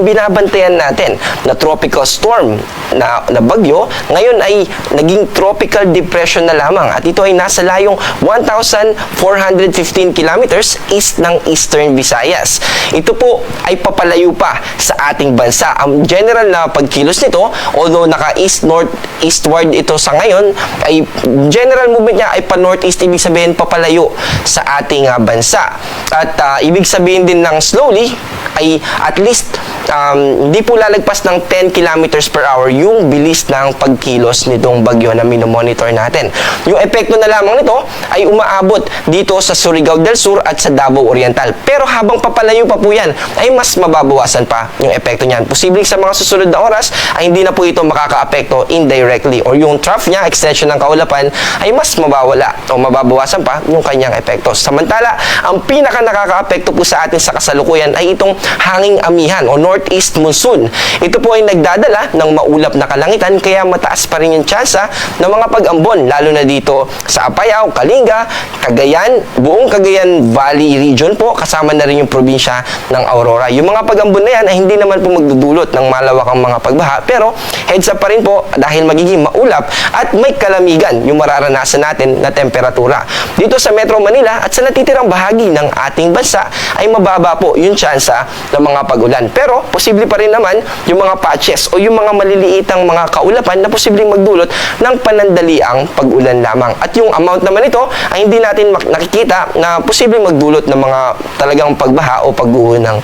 binabantayan natin na tropical storm na bagyo, ngayon ay naging tropical depression na lamang at ito ay nasa layong 1,415 kilometers east ng Eastern Visayas. Ito po ay papalayo pa sa ating bansa. Ang general na pagkilos nito, although naka-east-north-eastward ito sa ngayon, ay general movement niya ay pa-northeast, ibig sabihin papalayo sa ating bansa. At ibig sabihin din ng slowly ay at least hindi po lalagpas ng 10 kilometers per hour yung bilis ng pagkilos nitong bagyo na minomonitor natin. Yung epekto na lamang nito ay umaabot dito sa Surigao del Sur at sa Davao Oriental. Pero habang papalayo pa po yan, ay mas mababawasan pa yung epekto niyan. Posibleng sa mga susunod na oras ay hindi na po ito makaka-apekto indirectly or yung trough niya, extension ng kaulapan, ay mas mabawala o mababawasan pa yung kanyang epekto. Samantala, ang pinaka nakaka-apekto po sa atin sa kasalukuyan ay itong hanging amihan o northeast monsoon. Ito po ay nagdadala ng maulap na kalangitan kaya mataas pa rin yung tsansa ng mga pag-ambon lalo na dito sa Apayao, Kalinga, Cagayan, buong Cagayan Valley region po kasama na rin yung probinsya ng Aurora. Yung mga pag-ambon na yan ay hindi naman po magdudulot ng malawakang mga pagbaha pero heads up pa rin po dahil magiging maulap at may kalamigan yung mararanasan natin na temperatura. Dito sa Metro Manila at sa natitirang bahagi ng ating bansa ay mababa po yung tsansa ng mga pag-ulan. Pero posible pa rin naman yung mga patches o yung mga maliliitang mga kaulapan na posibleng magdulot ng panandaliang pag-ulan lamang. At yung amount naman ito ay hindi natin nakikita na posibleng magdulot ng mga talagang pagbaha o pag-uho ng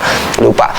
lupa.